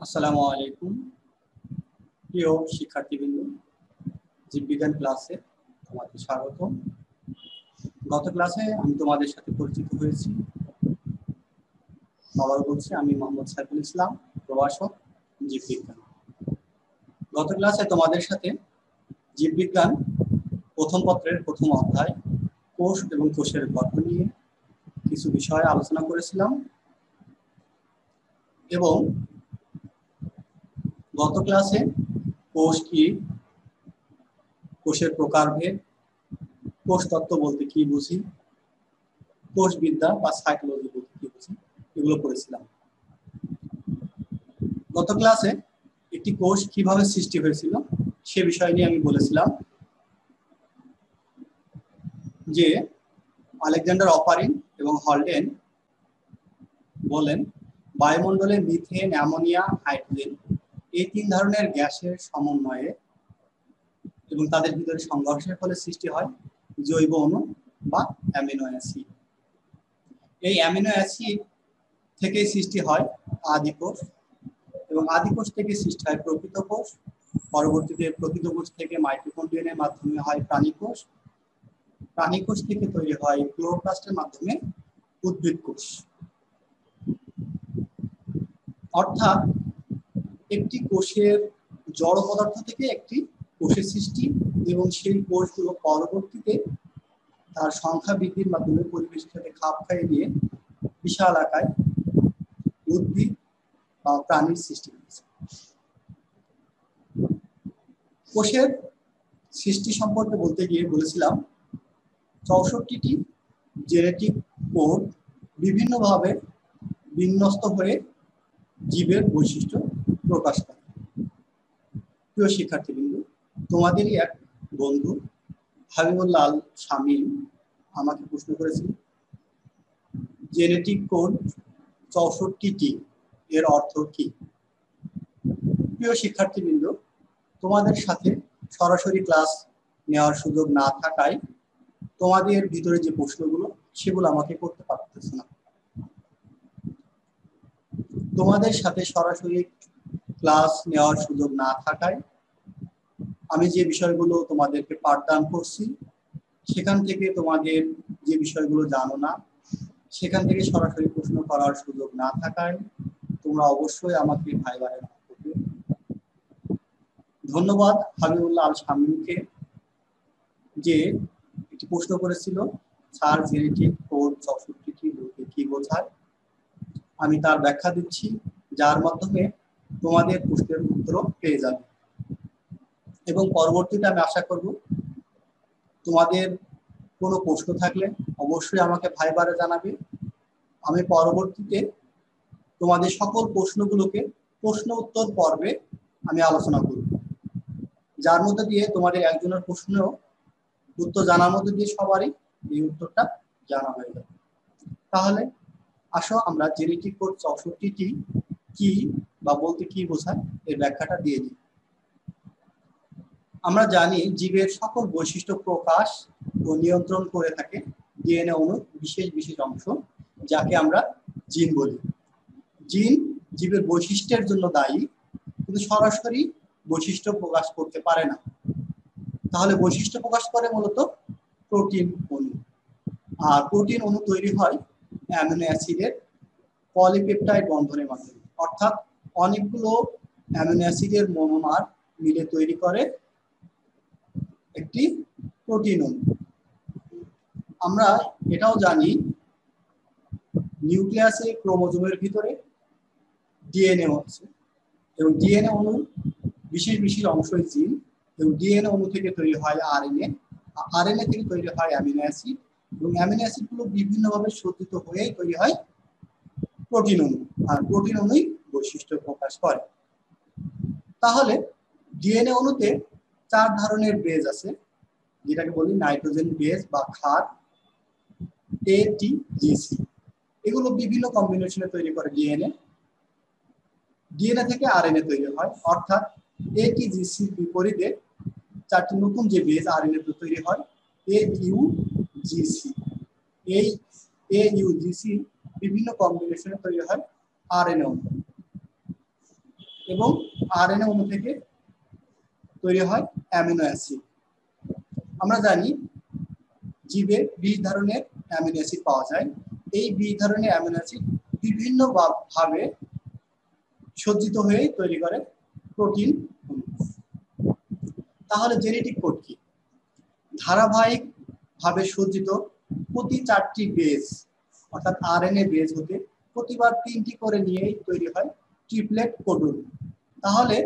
আসসালামু আলাইকুম প্রিয় শিক্ষার্থীবৃন্দ, জীববিজ্ঞান ক্লাসে তোমাদের স্বাগত। গত ক্লাসে আমি তোমাদের সাথে পরিচিত হয়েছি। আবার বলছি, আমি মোহাম্মদ সাইফুল ইসলাম, প্রভাষক, জীববিজ্ঞান। গত ক্লাসে তোমাদের সাথে জীববিজ্ঞান প্রথম পত্রের প্রথম অধ্যায় কোষ এবং কোষের গঠন নিয়ে কিছু বিষয় আলোচনা করেছিলাম এবং গত ক্লাসে কোষ কি, কোষের প্রকারভেদ, কোষ তত্ত্ব বলতে কি বুঝি, কোষবিদ্যা বা সাইকোলজি বলতে কি বুঝি, এগুলো পড়েছিলাম। গত ক্লাসে একটি কোষ কিভাবে সৃষ্টি হয়েছিল সে বিষয় নিয়ে আমি বলেছিলাম যে আলেকজান্ডার অপারিন এবং হলডেন বলেন বায়ুমণ্ডলে মিথেন, অ্যামোনিয়া, হাইড্রোজেন এই তিন ধরনের গ্যাসের সমন্বয়ে এবং তাদের ভিতরে সংঘর্ষের ফলে সৃষ্টি হয় জৈব অণু বা অ্যামিনো অ্যাসিড। এই অ্যামিনো অ্যাসিড থেকে সৃষ্টি হয় আদি কোষ এবং আদি কোষ থেকে সৃষ্টি হয় প্রকৃত কোষ। পরবর্তীতে প্রকৃত কোষ থেকে মাইটোকন্ড্রিয়ার মাধ্যমে হয় প্রাণী কোষ। প্রাণী কোষ থেকে তৈরি হয় ক্লোরোপ্লাস্টের মাধ্যমে উদ্ভিদ কোষ। অর্থাৎ একটি কোষের জড় পদার্থ থেকে একটি কোষের সৃষ্টি এবং সেই কোষগুলো পরবর্তীতে তার সংখ্যা বৃদ্ধির মাধ্যমে পরিবেশের সাথে খাপ খাইয়ে দিয়ে বিশাল আকারে উদ্ভিদ বা প্রাণীর সৃষ্টি হয়েছে। কোষের সৃষ্টি সম্পর্কে বলতে গিয়ে বলেছিলাম ৬৪টি জেনেটিক কোড বিভিন্নভাবে বিন্যস্ত হয়ে জীবের বৈশিষ্ট্য প্রকাশ করে। প্রিয় শিক্ষার্থীবৃন্দ, তোমাদেরই এক বন্ধু হাবিবুল্লাহ আল শামীম আমাকে প্রশ্ন করেছিল জেনেটিক কোড ৬৪টি এর অর্থ কি? প্রিয় শিক্ষার্থীবৃন্দ, তোমাদের সাথে সরাসরি ক্লাস নেওয়ার সুযোগ না থাকায় তোমাদের ভিতরে যে প্রশ্নগুলো সেগুলো আমাকে করতে পারতেছে না। তোমাদের সাথে সরাসরি ক্লাস নেওয়ার সুযোগ না থাকায় আমি যে বিষয়গুলো তোমাদেরকে পাঠদান করছি সেখান থেকে তোমাদের যে বিষয়গুলো জানো না সেখান থেকে সরাসরি প্রশ্ন করার সুযোগ না থাকায় তোমরা অবশ্যই আমাকে ভাই ভাই করবে। ধন্যবাদ হাবিবুল্লাহ আল শামীমকে যে একটি প্রশ্ন করেছিল স্যার জেনেটিক কোড ৬৪টি বলতে কি বোঝায়। আমি তার ব্যাখ্যা দিচ্ছি যার মাধ্যমে তোমাদের প্রশ্নের উত্তর পেয়ে যাবে এবং পরবর্তীতে আমি আশা করব তোমাদের কোনো প্রশ্ন থাকলে অবশ্যই আমাকে ভাইবারে জানাবে। আমি পরবর্তীতে তোমাদের সকল প্রশ্নগুলোকে প্রশ্ন উত্তর পর্বে আমি আলোচনা করব, যার মধ্যে দিয়ে তোমাদের একজনের প্রশ্নেও উত্তর জানার মধ্যে দিয়ে সবারই এই উত্তরটা জানা হয়ে যাবে। তাহলে আসো আমরা জেনেটিক কোড ৬৪টি কি বা বলতে কি বোঝায় এর ব্যাখ্যাটা দিয়ে দিই। আমরা জানি জীবের সকল বৈশিষ্ট্য প্রকাশ ও নিয়ন্ত্রণ করে থাকে ডিএনএ অণুর বিশেষ বিশেষ অংশ, যাকে আমরা জিন বলি। জিন জীবের বৈশিষ্ট্যের জন্য দায়ী, কিন্তু সরাসরি বৈশিষ্ট্য প্রকাশ করতে পারে না। তাহলে বৈশিষ্ট্য প্রকাশ করে মূলত প্রোটিন অণু, আর প্রোটিন অণু তৈরি হয় অ্যামিনো অ্যাসিডের পলিপেপটাইড বন্ধনের মাধ্যমে। অর্থাৎ অনেকগুলো অ্যামিনো অ্যাসিডের মনোমার মিলে তৈরি করে একটি প্রোটিন অণু। আমরা এটাও জানি নিউক্লিয়াসে ক্রোমোজোমের ভিতরে ডিএনএ আছে এবং ডিএনএ অণুর বিশেষ বিশেষ অংশই জিন এবং ডিএনএ অণু থেকে তৈরি হয় আরএনএ, আরএনএ থেকে তৈরি হয় অ্যামিনো অ্যাসিড এবং অ্যামিনো অ্যাসিডগুলো বিভিন্নভাবে শোধিত হয়ে তৈরি হয় প্রোটিন অণু, আর প্রোটিন অণুই বৈশিষ্ট্য প্রকাশ করে। তাহলে ডিএনএ অণুতে 4 ধরনের বেজ আছে, যেটাকে বলি নাইট্রোজেন বেজ বা ক্ষার, এটিজিসি। এগুলো বিভিন্ন কম্বিনেশনে তৈরি করে ডিএনএ। ডিএনএ থেকে আরএনএ তৈরি হয়, অর্থাৎ এটিজিসির বিপরীতে 4টি নতুন যে বেজ আরএনএ তৈরি হয় এইউজিসি। এই এইউজিসি বিভিন্ন কম্বিনেশনে তৈরি হয় আরএনএ। এবং আরএনএ অণু থেকে তৈরি হয় অ্যামিনো অ্যাসিড। আমরা জানি জীবে 20 ধরনের অ্যামিনো অ্যাসিড পাওয়া যায়। এই 20 ধরনের অ্যামিনো অ্যাসিড বিভিন্ন ভাবে সজ্জিত হয়ে তৈরি করে প্রোটিন। তাহলে জেনেটিক কোড কি? ধারাবাহিক ভাবে সজ্জিত প্রতি 4টি বেস অর্থাৎ আরএনএ বেস হতে প্রতিবার 3টি করে নিয়েই তৈরি হয় ট্রিপলেট কোডন। তাহলে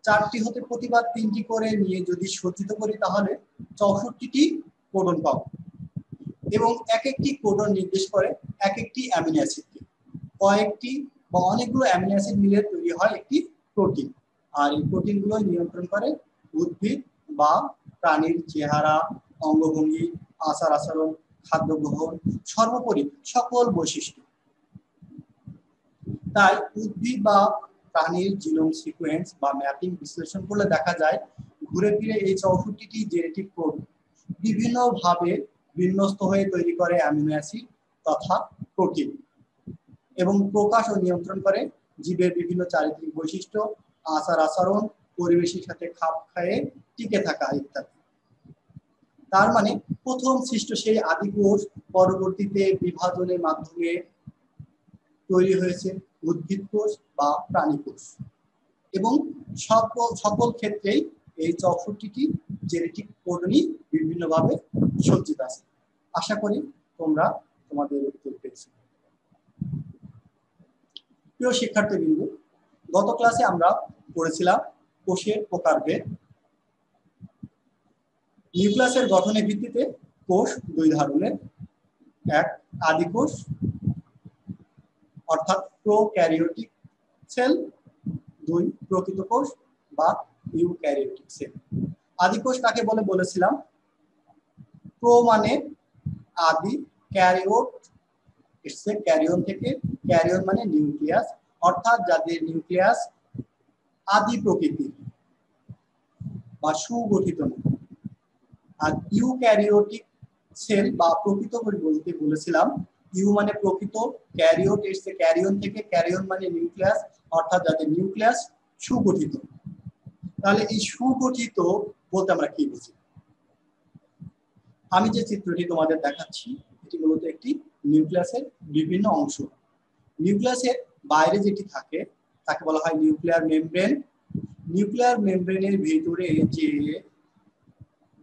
4টি হতে প্রতিবার 3টি করে নিয়ে যদি সজ্জিত করি তাহলে 64টি কোডন পাবো এবং এক একটি কোডন নির্দেশ করে এক একটি অ্যামিনো অ্যাসিডকে। কয়েকটি বা অনেকগুলো অ্যামিনো অ্যাসিড মিলে তৈরি হয় একটি প্রোটিন। আর এই প্রোটিনগুলো নিয়ন্ত্রণ করে উদ্ভিদ বা প্রাণীর চেহারা, অঙ্গভঙ্গি, আচার আচরণ, খাদ্য গ্রহণ, সর্বোপরি সকল বৈশিষ্ট্য। তাই উদ্ভিদ বা প্রাণীর জিনোম সিকোয়েন্স বা ম্যাপিং বিশ্লেষণ করলে দেখা যায় ঘুরে ফিরে এই 64টি জেনেটিক কোড বিভিন্নভাবে বিন্যস্ত হয়ে তৈরি করে অ্যামিনো অ্যাসিড তথা প্রোটিন এবং প্রকাশ ও নিয়ন্ত্রণ করে জীবের বিভিন্ন চারিত্রিক বৈশিষ্ট্য, আচার আচরণ, পরিবেশের সাথে খাপ খাইয়ে টিকে থাকা ইত্যাদি। তার মানে প্রথম সৃষ্ট সেই আদি কোষ পরবর্তীতে বিভাজনের মাধ্যমে তৈরি হয়েছে উদ্ভিদ কোষ বা প্রাণী কোষ এবং সকল ক্ষেত্রেই এই 64টি জেনেটিক কোডনই বিভিন্নভাবে সজ্জিত আছে। আশা করি তোমরা তোমাদের উত্তর পেয়েছো। প্রিয় শিক্ষার্থীবৃন্দ, গত ক্লাসে আমরা পড়েছিলাম কোষের প্রকারভেদ। নিউক্লিয়াসের গঠনের ভিত্তিতে কোষ 2 ধরনের, এক আদি কোষ অর্থাৎ প্রোক্যারিওটিক সেল, 2 প্রকৃত কোষ বা ইউক্যারিওটিক সেল। আদি কোষ কাকে বলে বলেছিলাম? প্রো মানে আদি, ক্যারিওট এসছে ক্যারিয়ন থেকে, ক্যারিয়ন মানে নিউক্লিয়াস অর্থাৎ যাদের নিউক্লিয়াস আদি প্রকৃতির বা সুগঠিত। আর ইউক্যারিওটিক সেল বা প্রকৃত কোষ বলতে বলেছিলাম ইউ মানে প্রকৃত, ক্যারিওট এসছে ক্যারিয়ন থেকে, ক্যারিয়ন মানে নিউক্লিয়াস অর্থাৎ যাদের নিউক্লিয়াস সুগঠিত। তাহলে এই সুগঠিত বলতে আমরা কি বুঝি? আমি যে চিত্রটি তোমাদের দেখাচ্ছি এটি মূলত একটি নিউক্লিয়াসের বিভিন্ন অংশ। নিউক্লিয়াসের বাইরে যেটি থাকে তাকে বলা হয় নিউক্লিয়ার মেমব্রেন। নিউক্লিয়ার মেমব্রেনের ভিতরে যে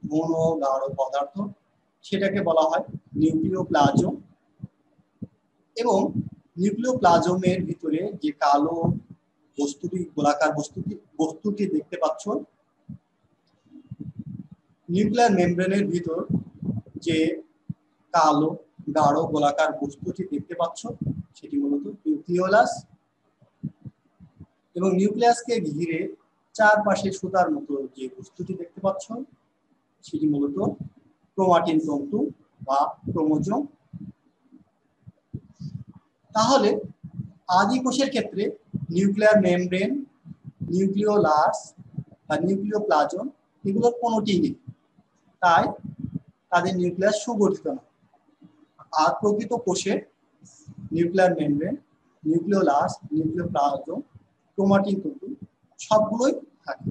ঘন গাঢ় পদার্থ সেটাকে বলা হয় নিউক্লিওপ্লাজম এবং নিউক্লিওপ্লাজমের ভিতরে যে কালো বস্তুটি, গোলাকার বস্তুটি দেখতে পাচ্ছ, নিউক্লিয়ার মেমব্রেনের ভিতর যে কালো গাঢ় গোলাকার বস্তুটি দেখতে পাচ্ছ সেটি মূলত নিউক্লিওলাস এবং নিউক্লিয়াসকে ঘিরে চারপাশে সুতার মতো যে বস্তুটি দেখতে পাচ্ছ সেটি মূলত ক্রোমাটিন তন্তু বা ক্রোমোজোম। তাহলে আদি কোষের ক্ষেত্রে নিউক্লিয়ার মেমব্রেন, নিউক্লিওলাস বা নিউক্লিওপ্লাজম এগুলোর কোনোটি নেই, তাই তাদের নিউক্লিয়াস সুগঠিত না। আর প্রকৃত কোষে nuclear membrane, nucleolus, nucleoplasm, chromatin তন্তু সবগুলোই থাকে।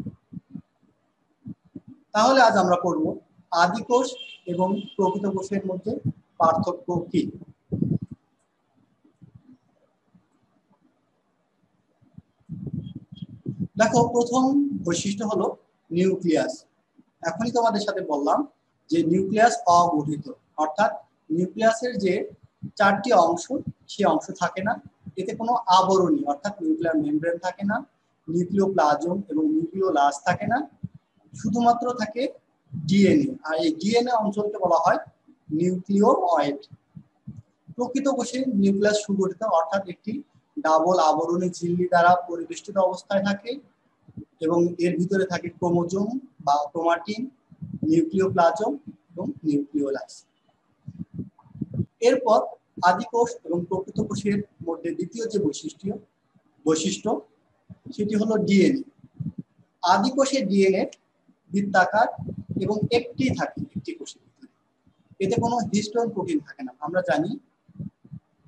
তাহলে আজ আমরা পড়ব আদি কোষ এবং প্রকৃত কোষের মধ্যে পার্থক্য কি। দেখো, প্রথম বৈশিষ্ট্য হলো নিউক্লিয়াস। এখনই তোমাদের সাথে বললাম যে নিউক্লিয়াস অগঠিত অর্থাৎ নিউক্লিয়াসের যে 4টি অংশ সেই অংশ থাকে না, এতে কোনো আবরণী অর্থাৎ নিউক্লিয়ার মেমব্রেন থাকে না, নিউক্লিওপ্লাজম এবং নিউক্লিওলাস থাকে না, শুধুমাত্র থাকে ডিএনএ। আর এই ডিএনএ অঞ্চলকে বলা হয় নিউক্লিওয়েড। প্রকৃত কোষে নিউক্লিয়াস সুগঠিত অর্থাৎ একটি ডাবল আবরণী ঝিল্লি দ্বারা পরিবেষ্টিত অবস্থায় থাকে এবং এর ভিতরে থাকে ক্রোমোজোম বা ক্রোমাটিন, নিউক্লিওপ্লাজম এবং নিউক্লিওলাস। এরপর আদি কোষ এবং প্রকৃত কোষের মধ্যে দ্বিতীয় যে বৈশিষ্ট্য সেটি হলো ডিএনএ। আদি কোষের ডিএনএ বৃত্তাকার এবং একটি থাকে একটি কোষের ভিতরে, এতে কোনো হিস্টোন প্রোটিন থাকে না। আমরা জানি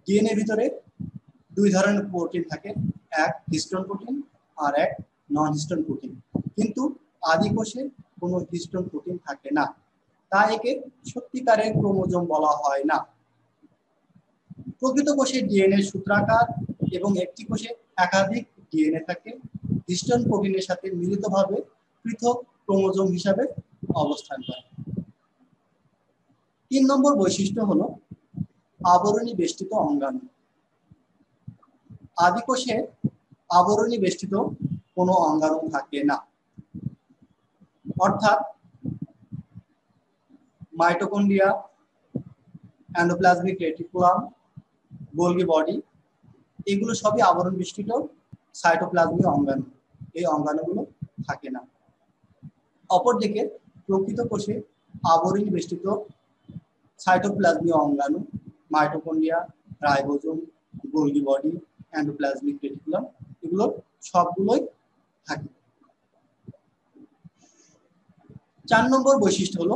ডিএনএ ভিতরে 2 ধরনের প্রোটিন থাকে, এক হিস্টোন প্রোটিন আর এক নন হিস্টোন প্রোটিন, কিন্তু আদি কোষে কোনো হিস্টোন প্রোটিন থাকে না, তাই একে সত্যিকারের ক্রোমোজোম বলা হয় না। প্রকৃত কোষে ডিএনএ সূত্রাকার এবং একটি কোষে একাধিক ডিএনএ থাকে, হিস্টোন প্রোটিনের সাথে মিলিতভাবে পৃথক ক্রোমোজোম হিসাবে অবস্থান করে। 3 নম্বর বৈশিষ্ট্য হলো আবরণী বেষ্টিত অঙ্গাণু। আদি কোষে আবরণী বেষ্টিত কোনো অঙ্গাণু থাকে না, অর্থাৎ mitochondria, endoplasmic reticulum, Golgi body, এগুলো সবই আবরণ বেষ্টিত সাইটোপ্লাজমীয় অঙ্গাণু। এই অঙ্গাণুগুলো থাকে না। অপরদিকে প্রকৃত কোষে আবরণী বেষ্টিত সাইটোপ্লাজমীয় অঙ্গাণু, mitochondria, ribosome, Golgi body, endoplasmic reticulum, এগুলো সবগুলোই থাকে। 4 নম্বর বৈশিষ্ট্য হলো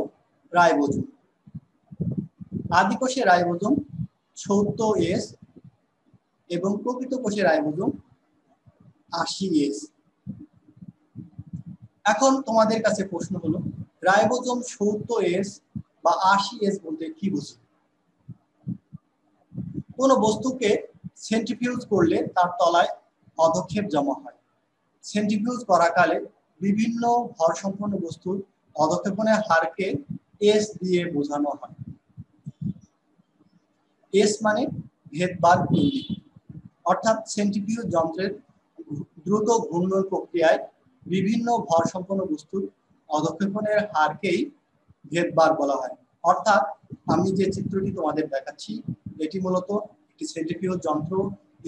রাইবোজোম। আদি কোষে রাইবোজোম 70S এবং প্রকৃত কোষে রাইবোজোম 80S। এখন তোমাদের কাছে প্রশ্ন হলো, রাইবোজোম 70S বা 80S বলতে কি বুঝি? কোন বস্তুকে সেন্ট্রিফিউজ করলে তার তলায় অধক্ষেপ জমা হয়। সেন্ট্রিফিউজ করাকালে বিভিন্ন ভর সম্পন্ন বস্তুর অধক্ষেপণের হারকে এস দিয়ে বোঝানো হয়। এস মানে ভেদবার ইউনিট, অর্থাৎ সেন্ট্রিফিউজ যন্ত্রের দ্রুত ঘূর্ণন প্রক্রিয়ায় বিভিন্ন ভর সম্পন্ন বস্তুর অধক্ষেপণের হারকেই ভেদবার বলা হয়। অর্থাৎ আমি যে চিত্রটি তোমাদের দেখাচ্ছি, এটি মূলত একটি সেন্ট্রিফিউজ যন্ত্র।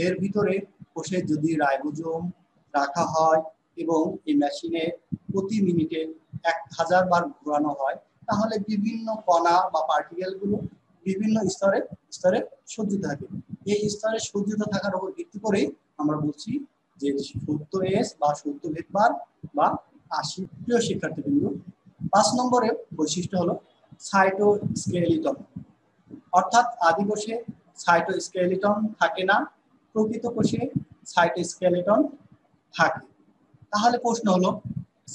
এর ভিতরে কোষে যদি রাইবোজোম রাখা হয় এবং এই মেশিনে প্রতি মিনিটে 1000 বার ঘোরানো হয়, তাহলে বিভিন্ন কণা বা পার্টিকেল গুলো বিভিন্ন স্তরে স্তরে সজ্জিত থাকে। এই স্তরে সজ্জিত থাকার উপর ভিত্তি করেই আমরা বলছি যে 70S বা 70 ভেদবার বা 80। প্রিয় শিক্ষার্থীবৃন্দ, 5 নম্বরের বৈশিষ্ট্য হলো সাইটোস্কেলিটন। অর্থাৎ আদি কোষে সাইটোস্কেলিটন থাকে না, প্রকৃত কোষে সাইটোস্কেলিটন থাকে। তাহলে প্রশ্ন হলো,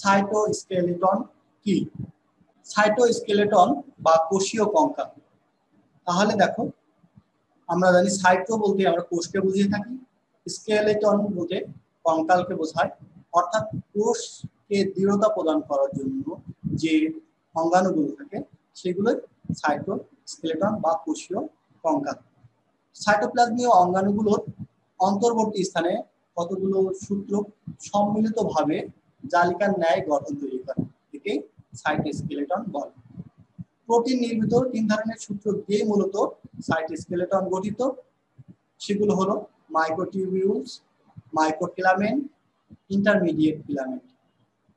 সাইটোস্কেলিটন কি? সাইটোস্কেলিটন বা কোষীয় কঙ্কাল। তাহলে দেখো, আমরা জানি সাইটো বলতে আমরা কোষকে বুঝিয়ে থাকি, স্কেলেটন বলতে কঙ্কালকে বোঝায়। অর্থাৎ কোষকে দৃঢ়তা প্রদান করার জন্য যে অঙ্গাণুগুলো থাকে সেগুলোই সাইটোস্কেলেটন বা কোষীয় কঙ্কাল। সাইটোপ্লাজমীয় অঙ্গাণুগুলোর অন্তর্বর্তী স্থানে কতগুলো সূত্র সম্মিলিতভাবে জালিকার ন্যায় গঠন তৈরি করে, একে সাইটোস্কেলেটন বলে। প্রোটিন নির্মিত 3 ধরনের সূত্র দিয়ে মূলত সাইটোস্কেলেটন গঠিত। সেগুলো হলো মাইক্রোটিউবিউলস, মাইক্রোফিলামেন্ট, ইন্টারমিডিয়েট ফিলামেন্ট।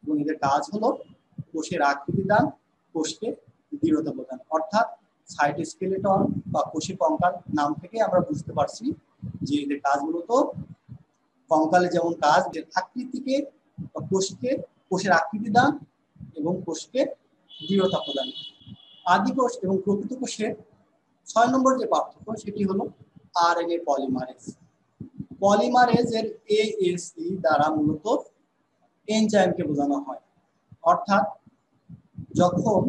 এবং এদের কাজ হলো কোষের আকৃতি দান, কোষকে দৃঢ়তা প্রদান। অর্থাৎ সাইটোস্কেলেটন বা কোষীয় কঙ্কাল নাম থেকে আমরা বুঝতে পারছি যে এদের কাজ মূলত কঙ্কালে যেমন কাজ, এর আকৃতিকে বা কোষের আকৃতি দান এবং কোষকে দৃঢ়তা প্রদান। আদি কোষ এবং প্রকৃত কোষের 6 নম্বর যে পার্থক্য, সেটি হলো আরএনএ পলিমারেজ। পলিমারেজের এএসই দ্বারা মূলত এনজাইমকে বোঝানো হয়। অর্থাৎ যখন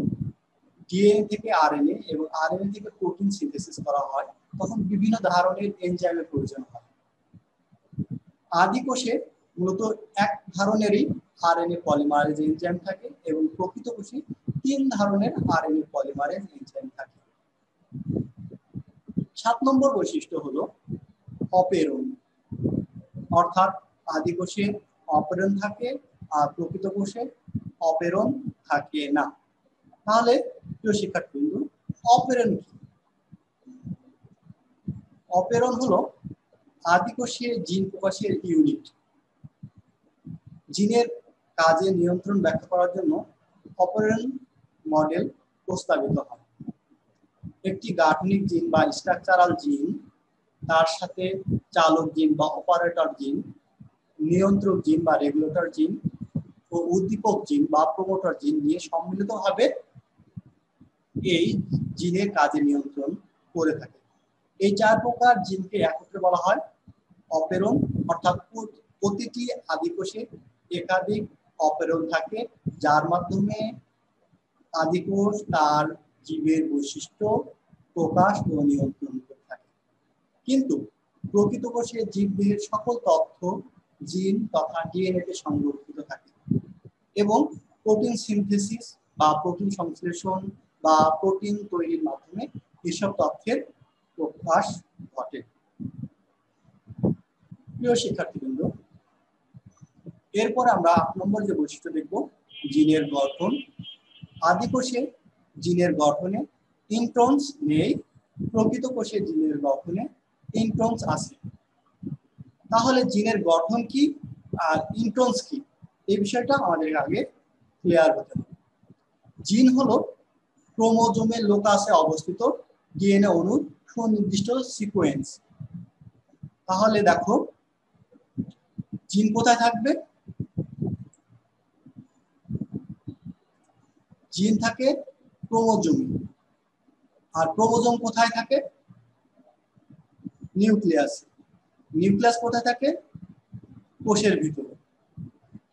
ডিএনএ থেকে আরএনএ এবং আরএনএ থেকে প্রোটিন সিনথেসিস করা হয়, তখন বিভিন্ন ধরনের এনজাইমের প্রয়োজন হয়। আদি কোষে মূলত এক ধরনেরই আরএনএ পলিমারেজ এনজাইম থাকে এবং প্রকৃত কোষে 3 ধরনের আরএনএ পলিমারেজ এনজাইম থাকে। 7 নম্বর বৈশিষ্ট্য হলো অপেরণ। অর্থাৎ আদি কোষে অপেরণ থাকে আর প্রকৃত কোষে অপেরণ থাকে না। তাহলে প্রিয় শিক্ষার্থীবৃন্দ, অপেরণ কি? অপেরণ হলো আদি কোষে জিন প্রকাশের ইউনিট। জিনের কাজে নিয়ন্ত্রণ ব্যাখ্যা করার জন্য অপেরণ মডেল প্রস্তাবিত হয়। একটি গাঠনিক জিন বা স্ট্রাকচারাল জিন, তার সাথে চালক জিন বা অপারেটর জিন, নিয়ন্ত্রক জিন বা রেগুলেটর জিন ও উদ্দীপক জিন বা প্রমোটর জিন নিয়ে সম্মিলিতভাবে এই জিনের কাজে নিয়ন্ত্রণ করে থাকে। এই 4 প্রকার জিনকে একত্রে বলা হয় অপেরণ। অর্থাৎ প্রতিটি আদি কোষে একাধিক অপেরণ থাকে, যার মাধ্যমে আদিকোষ তার জীবের বৈশিষ্ট্য প্রকাশ ও নিয়ন্ত্রণ করে থাকে। কিন্তু প্রকৃতপক্ষে জীবদেহের সকল তথ্য জিন তথা ডিএনএ তে সংরক্ষিত থাকে এবং প্রোটিন সিনথেসিস বা প্রোটিন সংশ্লেষণ বা প্রোটিন তৈরির মাধ্যমে এসব তথ্যের প্রকাশ ঘটে। প্রিয় শিক্ষার্থীবৃন্দ, এরপর আমরা ৮ নম্বর যে বৈশিষ্ট্য দেখব, জিনের গঠন। আদিকোষে জিনের গঠনে ইন্ট্রন্স নেই, প্রকৃতকোষে জিনের গঠনে ইন্ট্রন্স আছে। তাহলে জিনের গঠন কি আর ইন্ট্রন্স কি, এই বিষয়টা আমাদের আগে ক্লিয়ার হতে হবে। জিন হলো ক্রোমোজোমের লোকাসে অবস্থিত ডিএনএ অণুর সুনির্দিষ্ট সিকোয়েন্স। তাহলে দেখো জিন কোথায় থাকবে? জিন থাকে ক্রোমোজোমে। আর ক্রোমোজোম কোথায় থাকে? নিউক্লিয়াস। নিউক্লিয়াস কোথায় থাকে? কোষের ভিতরে।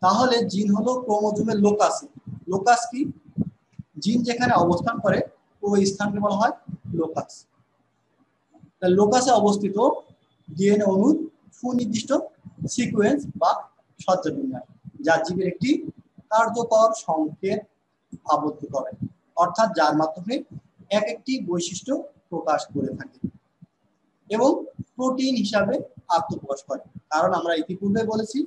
তাহলে জিন হলো ক্রোমোজোমের লোকাসে। লোকাস কি? জিন যেখানে অবস্থান করে ওই স্থানকে বলা হয় লোকাস। লোকাসে অবস্থিত ডিএনএ অণুর সুনির্দিষ্ট সিকোয়েন্স বা সজ্জাবিন্যাস, যা জীবের একটি কার্যকর সংকেত আবদ্ধ করে, অর্থাৎ যার মাধ্যমে এক একটি বৈশিষ্ট্য প্রকাশ করে থাকে এবং প্রোটিন হিসাবে আত্মপ্রকাশ করে। কারণ আমরা ইতিপূর্বে বলেছি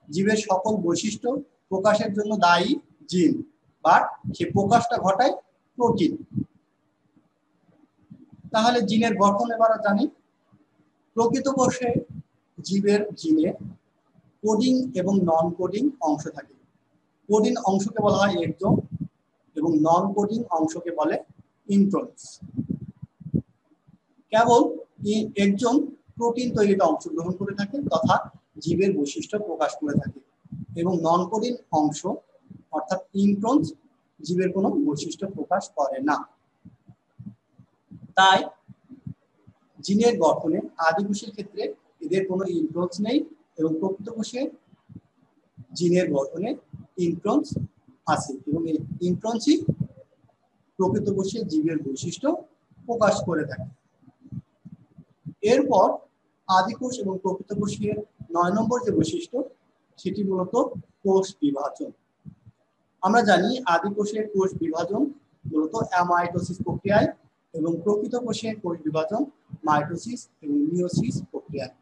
জীবের সকল বৈশিষ্ট্য প্রকাশের জন্য দায়ী জিন, বাট সে প্রকাশটা ঘটায় প্রোটিন। তাহলে জিনের গঠন এবার জানি। প্রকৃতপক্ষে জীবের জিনে কোডিং এবং নন কোডিং অংশ থাকে। কোডিং অংশকে বলা হয় এক্সোম এবং নন কোডিং অংশকে বলে ইন্ট্রন্স। কেবল এক্সোম প্রোটিন তৈরিতে অংশগ্রহণ করে থাকে তথা জীবের বৈশিষ্ট্য প্রকাশ করে থাকে এবং নন কোডিং অংশ অর্থাৎ ইন্ট্রন্স জীবের কোনো বৈশিষ্ট্য প্রকাশ করে না। তাই জিনের গঠনে আদিকোষের ক্ষেত্রে এদের কোনো ইন্ট্রন্স নেই এবং প্রকৃতকোষে জিনের গঠনে ইন্ট্রন্স আছে এবং এই ইন্ট্রন্সই প্রকৃতকোষে জীবের বৈশিষ্ট্য প্রকাশ করে থাকে। এরপর আদিকোষ এবং প্রকৃতকোষের ৯ নম্বর যে বৈশিষ্ট্য, সেটি মূলত কোষ বিভাজন। আমরা জানি আদিকোষের কোষ বিভাজন মূলত অ্যামাইটোসিস প্রক্রিয়ায় এবং প্রকৃতকোষের কোষ বিভাজন মাইটোসিস এবং মিওসিস প্রক্রিয়ায়।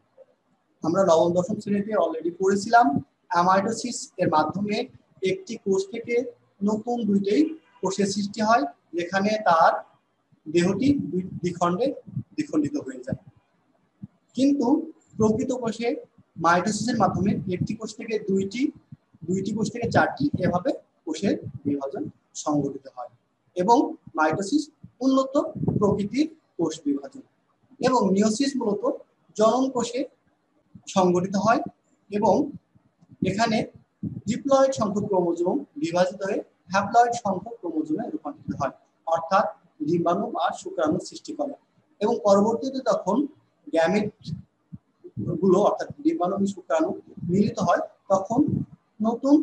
আমরা নবম দশম শ্রেণীতে অলরেডি পড়েছিলাম অ্যামাইটোসিস এর মাধ্যমে একটি কোষ থেকে নতুন দুইটি কোষের সৃষ্টি হয়, যেখানে তার দেহটি দ্বিখণ্ডে দ্বিখণ্ডিত হয়ে যায়। কিন্তু প্রকৃতকোষে মাইটোসিসের মাধ্যমে একটি কোষ থেকে দুইটি কোষ থেকে 4টি এভাবে কোষের বিভাজন সংঘটিত হয় এবং মাইটোসিস উন্নত প্রকৃতির কোষ বিভাজন এবং মিওসিস মূলত জনন কোষে সংঘটিত হয় এবং এখানে ডিপ্লয়েড সংখ্যক ক্রোমোজোম বিভাজিত হয়ে হ্যাপ্লয়েড সংখ্যক ক্রোমোজোমে রূপান্তরিত হয়, অর্থাৎ ডিম্বাণু বা শুক্রাণু সৃষ্টি করে এবং পরবর্তীতে তখন গ্যামেট গুলো অর্থাৎ ডিম্বাণু এবং শুক্রাণু মিলিত হয়, তখন নতুন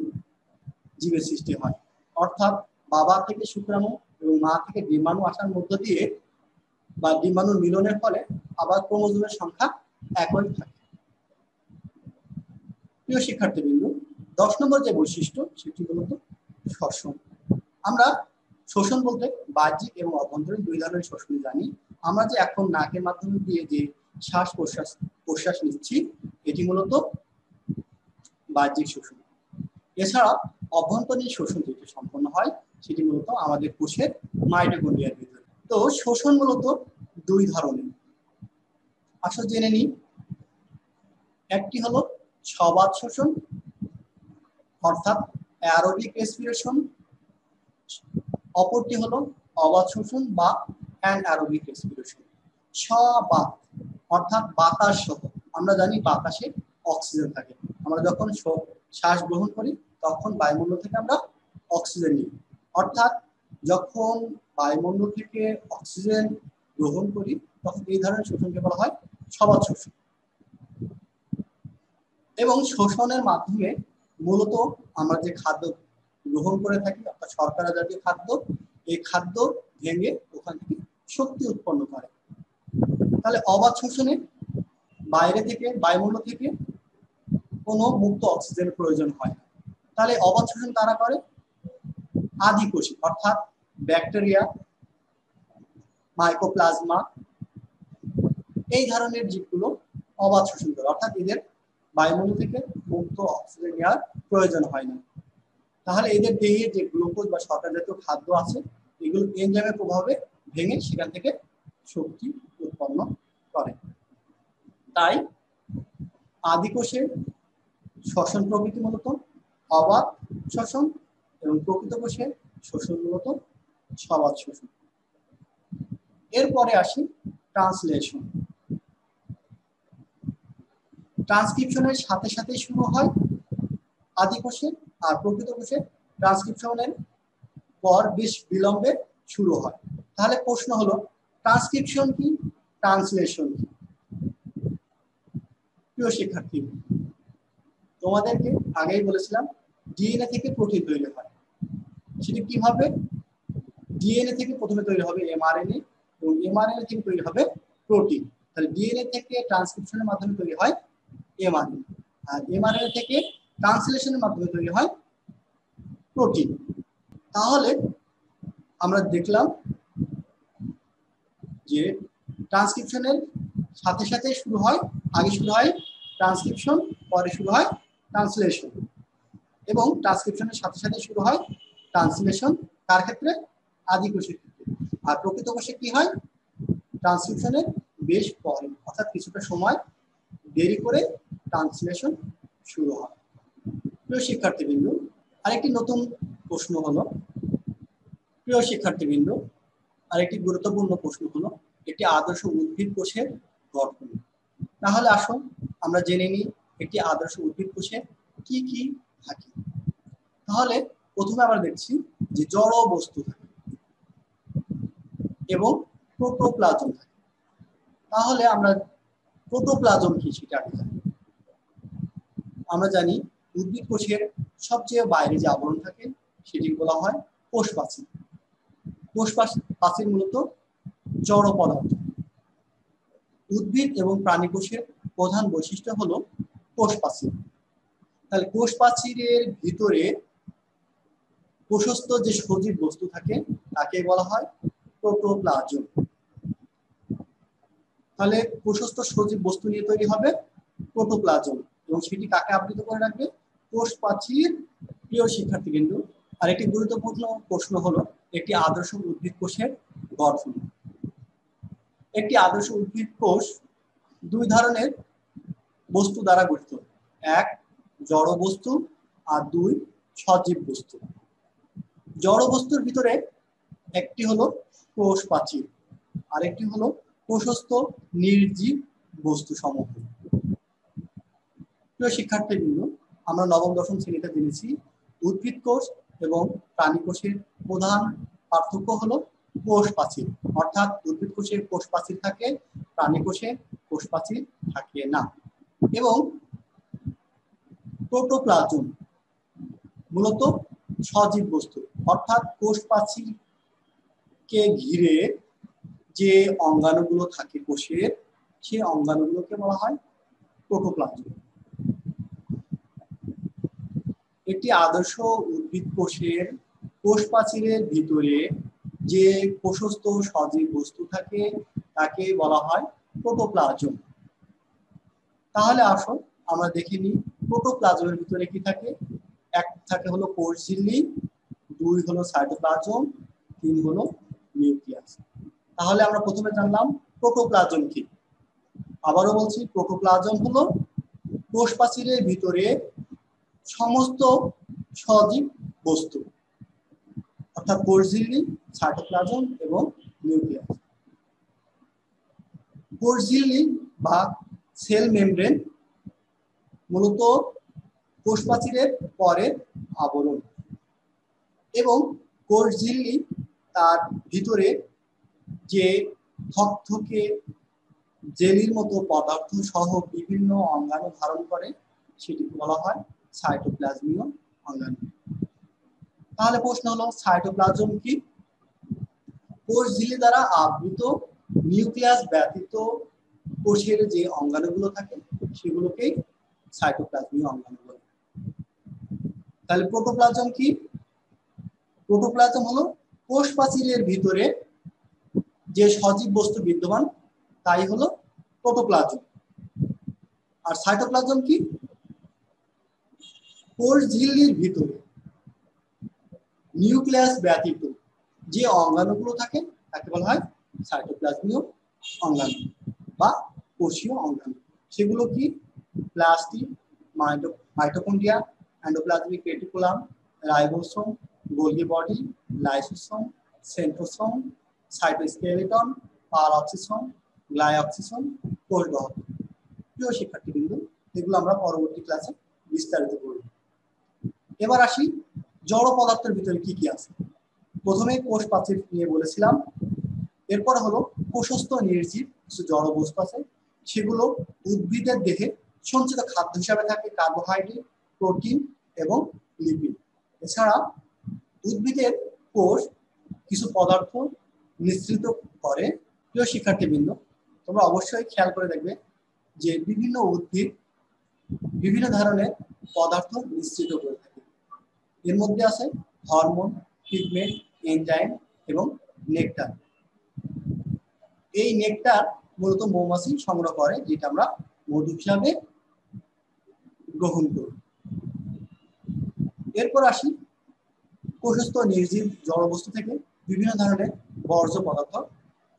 জীবের সৃষ্টি হয়। অর্থাৎ বাবা থেকে শুক্রাণু এবং মা থেকে ডিম্বাণু আসার মধ্য দিয়ে বা ডিম্বাণুর মিলনের ফলে আবার ক্রোমোজোমের সংখ্যা একই থাকে। প্রিয় শিক্ষার্থীবৃন্দ, 10 নম্বর যে বৈশিষ্ট্য সেটি মূলত শ্বসন। আমরা শ্বসন বলতে বাহ্যিক এবং অভ্যন্তরীণ দুই ধরনের শ্বসন জানি। আমরা যে এখন নাকের মাধ্যমে দিয়ে যে শ্বাস প্রশ্বাস নিচ্ছি, এটি মূলত বাহ্যিক শোষণ। এছাড়া অভ্যন্তরীণ শোষণ যেটি সম্পন্ন হয় সেটি মূলত আমাদের কোষের মাইটোকন্ড্রিয়ার ভিতরে। তো শোষণ মূলত দুই ধরনের। আসলে জেনে নিই। একটি হলো সবাত শোষণ অর্থাৎ অ্যারোবিক রেসপিরেশন, অপরটি হলো অবাত শোষণ বা অ্যানারোবিক রেসপিরেশন। সবাত অর্থাৎ বাতাস সহ। আমরা জানি বাতাসে অক্সিজেন থাকে, আমরা যখন শ্বাস গ্রহণ করি তখন বায়ুমণ্ডল থেকে আমরা অক্সিজেন নিই, অর্থাৎ যখন বায়ুমণ্ডল থেকে অক্সিজেন গ্রহণ করি তখন এই ধরনের শোষণকে বলা হয় সবাত শোষণ। এবং শোষণের মাধ্যমে মূলত আমরা যে খাদ্য গ্রহণ করে থাকি অর্থাৎ শর্করা জাতীয় খাদ্য, এই খাদ্য ভেঙে ওখান থেকে শক্তি উৎপন্ন করে। তাহলে অবাধ শোষণে বাইরে থেকে বায়ুমণ্ডল থেকে কোনো মুক্ত অক্সিজেন প্রয়োজন হয় না। তাহলে অবাধ শোষণ কারা করে? আদিকোষী অর্থাৎ ব্যাকটেরিয়া, মাইকোপ্লাজমা, এই ধরনের জীবগুলো অবাধ শোষণ করে, অর্থাৎ এদের বায়ুমণ্ডল থেকে মুক্ত অক্সিজেন নেওয়ার প্রয়োজন হয় না। তাহলে এদের দেহে যে গ্লুকোজ বা শর্করা জাতীয় খাদ্য আছে এগুলো এনজাইমের প্রভাবে ভেঙে সেখান থেকে শক্তি উৎপন্ন করে। তাই আদিকোষের শ্বসন প্রকৃতি মূলত অবাধ শ্বসন এবং প্রকৃত কোষের শোষণ মূলত সবাধ শোষণ। এরপরে আসি ট্রান্সলেশন। ট্রান্সক্রিপশনের সাথে সাথে শুরু হয় আদিকোষে, আর প্রকৃত কোষে ট্রান্সক্রিপশনের পর বেশ বিলম্বে শুরু হয়। তাহলে প্রশ্ন হলো ট্রান্সক্রিপশন কি, ট্রান্সলেশন কি? প্রিয় শিক্ষার্থী, তোমাদেরকে আগেই বলেছিলাম ডিএনএ থেকে প্রোটিন তৈরি হয়। সেটি কিভাবে? ডিএনএ থেকে প্রথমে তৈরি হবে এমআরএনএ এবং এমআরএনএ থেকে তৈরি হবে প্রোটিন। তাহলে ডিএনএ থেকে ট্রান্সক্রিপশনের মাধ্যমে তৈরি হয় এমআরএনএ, আর এমআরএনএ থেকে ট্রান্সলেশনের মাধ্যমে তৈরি হয় প্রোটিন। তাহলে আমরা দেখলাম যে ট্রান্সক্রিপশনের সাথে সাথে শুরু হয়, আগে শুরু হয় ট্রান্সক্রিপশন, পরে শুরু হয় ট্রান্সলেশন, এবং ট্রান্সক্রিপশনের সাথে সাথে শুরু হয় ট্রান্সলেশন। কার ক্ষেত্রে? আদিকোষের ক্ষেত্রে। আর প্রকৃত কোষে কি হয়? ট্রান্সক্রিপশনের বেশ পরে, অর্থাৎ কিছুটা সময় দেরি করে ট্রান্সলেশন শুরু হয়। প্রিয় শিক্ষার্থীবৃন্দ, আরেকটি নতুন প্রশ্ন হলো, প্রিয় শিক্ষার্থীবৃন্দ, আরেকটি গুরুত্বপূর্ণ প্রশ্ন হলো একটি আদর্শ উদ্ভিদ কোষের গঠন। তাহলে আসুন আমরা জেনে নিই একটি আদর্শ উদ্ভিদ কোষে কি কি থাকে। তাহলে প্রথমে আমরা দেখছি যে জড় বস্তু থাকে এবং প্রোটোপ্লাজম থাকে। তাহলে আমরা প্রোটোপ্লাজম কি সেটা আগে জানি। আমরা জানি উদ্ভিদ কোষের সবচেয়ে বাইরে যে আবরণ থাকে সেটি বলা হয় কোষ প্রাচীর। কোষ প্রাচীর মূলত জড় পদার্থ। উদ্ভিদ এবং প্রাণী কোষের প্রধান বৈশিষ্ট্য হলো কোষ প্রাচীর। তাহলে কোষ প্রাচীরের ভিতরে কোষস্থ যে সজীব বস্তু থাকে তাকে বলা হয় প্রোটোপ্লাজম। তাহলে কোষস্থ সজীব বস্তু নিয়ে তৈরি হবে প্রোটোপ্লাজম, এবং সেটি কাকে আবৃত করে রাখবে? কোষ প্রাচীর। প্রিয় শিক্ষার্থীবৃন্দ, আরেকটি গুরুত্বপূর্ণ প্রশ্ন হলো একটি আদর্শ উদ্ভিদ কোষের গঠন। একটি আদর্শ উদ্ভিদ কোষ দুই ধরনের বস্তু দ্বারা গঠিত, এক জড় বস্তু আর দুই সজীব বস্তু। জড় বস্তুর ভিতরে একটি হলো কোষ প্রাচীর, আরেকটি হলো কোষস্থ নির্জীব বস্তু সমূহ। প্রিয় শিক্ষার্থীবৃন্দ, আমরা নবম দশম শ্রেণীতে জেনেছি উদ্ভিদ কোষ এবং প্রাণী কোষের প্রধান পার্থক্য হলো কোষ প্রাচীর, অর্থাৎ উদ্ভিদ কোষের কোষ প্রাচীর থাকে, প্রাণী কোষে কোষ প্রাচীর থাকে না। এবং প্রোটোপ্লাজম মূলত সজীব বস্তু, অর্থাৎ কোষ প্রাচীরকে ঘিরে যে অঙ্গাণুগুলো থাকে কোষের, সেই অঙ্গাণুগুলোকে বলা হয় প্রোটোপ্লাজম। একটি আদর্শ উদ্ভিদ কোষের কোষ প্রাচীরের ভিতরে যে কোষস্থ সজীব বস্তু থাকে তাকে বলা হয় প্রোটোপ্লাজম। তাহলে আসুন আমরা দেখে নিই প্রোটোপ্লাজমের ভিতরে কি থাকে। এক থাকে হলো কোষ ঝিল্লি, দুই হলো সাইটোপ্লাজম, তিন হলো নিউক্লিয়াস। তাহলে আমরা প্রথমে জানলাম প্রোটোপ্লাজম কি। আবারও বলছি, প্রোটোপ্লাজম হলো কোষ প্রাচীরের ভিতরে সমস্ত সজীব বস্তু, অর্থাৎ কোষ ঝিল্লি, সাইটোপ্লাজম এবং নিউক্লিয়াস। কোষ ঝিল্লি বা সেল মেমব্রেন মূলত কোষ প্রাচীরের পরের আবরণ, এবং কোষ ঝিল্লি তার ভিতরে যে থকথকে জেলির মতো পদার্থ সহ বিভিন্ন অঙ্গাণু ধারণ করে সেটিকে বলা হয় সাইটোপ্লাজমীয় অঙ্গাণু। তাহলে প্রশ্ন হলো সাইটোপ্লাজম কি? কোষ ঝিল্লি দ্বারা আবৃত নিউক্লিয়াস ব্যতীত কোষের যে অঙ্গাণুগুলো থাকে সেগুলোকেই সাইটোপ্লাজমীয় অঙ্গাণু বলে। তাহলে প্রোটোপ্লাজম কি? প্রোটোপ্লাজম হলো কোষ প্রাচীরের ভিতরে যে সজীব বস্তু বিদ্যমান তাই হলো প্রোটোপ্লাজম। আর সাইটোপ্লাজম কি? কোষ ঝিল্লির ভিতরে নিউক্লিয়াস ব্যতীত যে অঙ্গাণুগুলো থাকে তাকে বলা হয় সাইটোপ্লাজমীয় অঙ্গাণু বা কোষীয় অঙ্গাণু। সেগুলো কি? Plastid, mitochondria, endoplasmic reticulum, ribosome, Golgi body, lysosome, centrosome, cytoskeleton, peroxisome, glyoxysome, কোষ গহ্বর। প্রিয় শিক্ষার্থীবৃন্দ, এগুলো আমরা পরবর্তী ক্লাসে বিস্তারিত করব। এবার আসি জড় পদার্থের ভিতরে কি কি আছে। প্রথমে কোষ প্রাচীর নিয়ে বলেছিলাম, এরপর হলো কোষস্থ নির্জীব কিছু জড় বস্তু আছে, সেগুলো উদ্ভিদের দেহে সঞ্চিত খাদ্য হিসাবে থাকে কার্বোহাইড্রেট, প্রোটিন এবং লিপিড। এছাড়া উদ্ভিদের কোষ কিছু পদার্থ নিঃসৃত করে। প্রিয় শিক্ষার্থীবৃন্দ, তোমরা অবশ্যই খেয়াল করে দেখবে যে বিভিন্ন উদ্ভিদ বিভিন্ন ধরনের পদার্থ নিঃসৃত করে থাকে। এর মধ্যে আছে হরমোন, পিগমেন্ট, এনজাইম এবং নেকটার। এই নেকটার মূলত মৌমাছি সংগ্রহ করে, যেটা আমরা মধু হিসাবে গ্রহণ করি। এরপর আসি কোষস্থ নির্জীব জড়বস্তু থেকে বিভিন্ন ধরনের বর্জ্য পদার্থ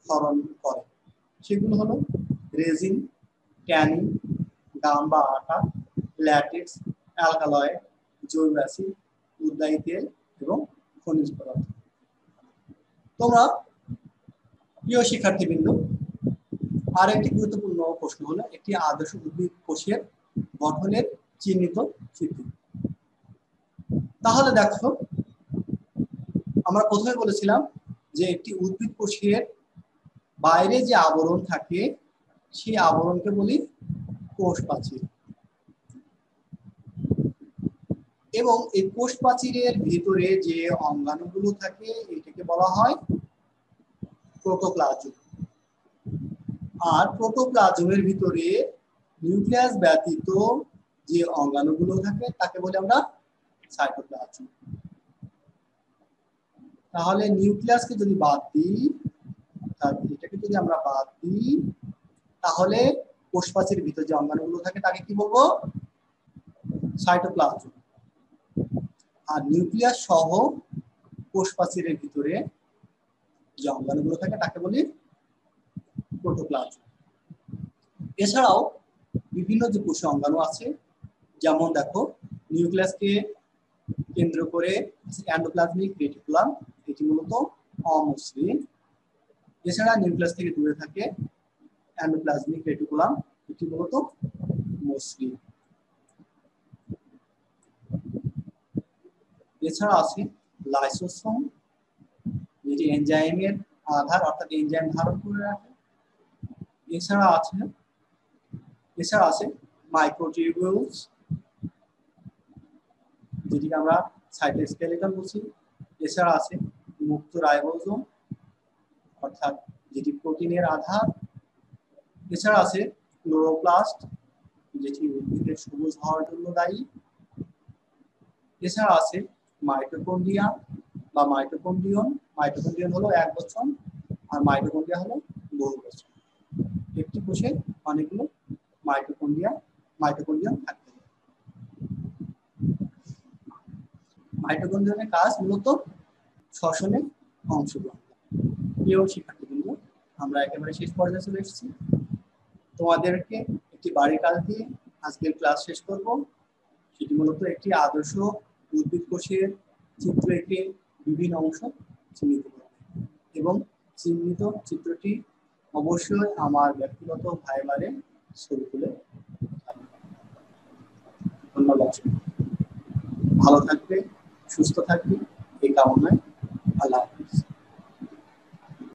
ক্ষরণ করে। সেগুলো হলো রেজিন, ট্যানিন, গাম বা আটা, ল্যাটেক্স, অ্যালকালয়েড, জৈব অ্যাসিড, উদ্বায়ী তেল এবং খনিজ পদার্থ। তোমরা প্রিয় শিক্ষার্থীবৃন্দ, আর একটি গুরুত্বপূর্ণ প্রশ্ন হলো একটি আদর্শ উদ্ভিদ কোষের গঠনের চিহ্নিত চিত্র। তাহলে দেখো, আমরা প্রথমে বলেছিলাম যে একটি উদ্ভিদ কোষের বাইরে যে আবরণ থাকে সেই আবরণকে বলি কোষ প্রাচীর, এবং এই কোষ প্রাচীরের ভিতরে যে অঙ্গাণুগুলো থাকে এটাকে বলা হয় প্রোটোপ্লাজম। আর প্রোটোপ্লাজমের ভিতরে নিউক্লিয়াস ব্যতীত যে অঙ্গাণুগুলো থাকে তাকে বলি আমরা সাইটোপ্লাজম। তাহলে নিউক্লিয়াসকে যদি বাদ দিই, এটাকে যদি আমরা বাদ দিই, তাহলে কোষ প্রাচীরের ভিতরে যে অঙ্গাণুগুলো থাকে তাকে কি বলবো? সাইটোপ্লাজম। আর নিউক্লিয়াস সহ কোষ প্রাচীরের ভিতরে যে অঙ্গাণুগুলো থাকে তাকে বলি প্রোটোপ্লাজম। এছাড়াও বিভিন্ন যে কোষীয় অঙ্গাণু আছে, যেমন দেখো নিউক্লিয়াসকে কেন্দ্র করে এন্ডোপ্লাজমিক রেটিকুলাম, এটি মূলত অমসৃণ। এছাড়া নিউক্লিয়াস থেকে দূরে থাকে এন্ডোপ্লাজমিক রেটিকুলাম, এটি মূলত মসৃণ। এছাড়া আছে লাইসোসোম, যেটি এনজাইমের আধার অর্থাৎ এনজাইম ধারণ করে রাখে। এছাড়া আছে মাইক্রোটিউবিউলস, যেটিকে আমরা সাইটোস্কেলেটন বলছি। এছাড়া আছে মুক্ত রাইবোসোম, অর্থাৎ যেটি প্রোটিনের আধার। এছাড়া আছে ক্লোরোপ্লাস্ট, যেটি উদ্ভিদের সবুজ হওয়ার জন্য দায়ী। এছাড়া আছে মাইটোকন্ড্রিয়া বা মাইটোকন্ড্রিয়ন। মাইটোকন্ড্রিয়ন হলো এক বচন আর মাইটোকন্ড্রিয়া হলো বহু বচন। একটি কোষে অনেকগুলো মাইটোকন্ড্রিয়ন থাকে। মাইটোকন্ড্রিয়নের কাজ মূলত শ্বসনে অংশগ্রহণ। প্রিয় শিক্ষার্থীবৃন্দ, আমরা একেবারে শেষ পর্যায়ে চলে এসেছি। তোমাদেরকে একটি বাড়ির কাজ দিয়ে আজকের ক্লাস শেষ করব। সেটি মূলত একটি আদর্শ উদ্ভিদ কোষের চিত্র এঁকে বিভিন্ন অংশ চিহ্নিত করবে, এবং চিহ্নিত চিত্রটি অবশ্যই আমার ব্যক্তিগত ভাইবারে ছবি তুলে। ধন্যবাদ। ভালো থাকবে, সুস্থ থাকবে এই কামনায়। আল্লাহ।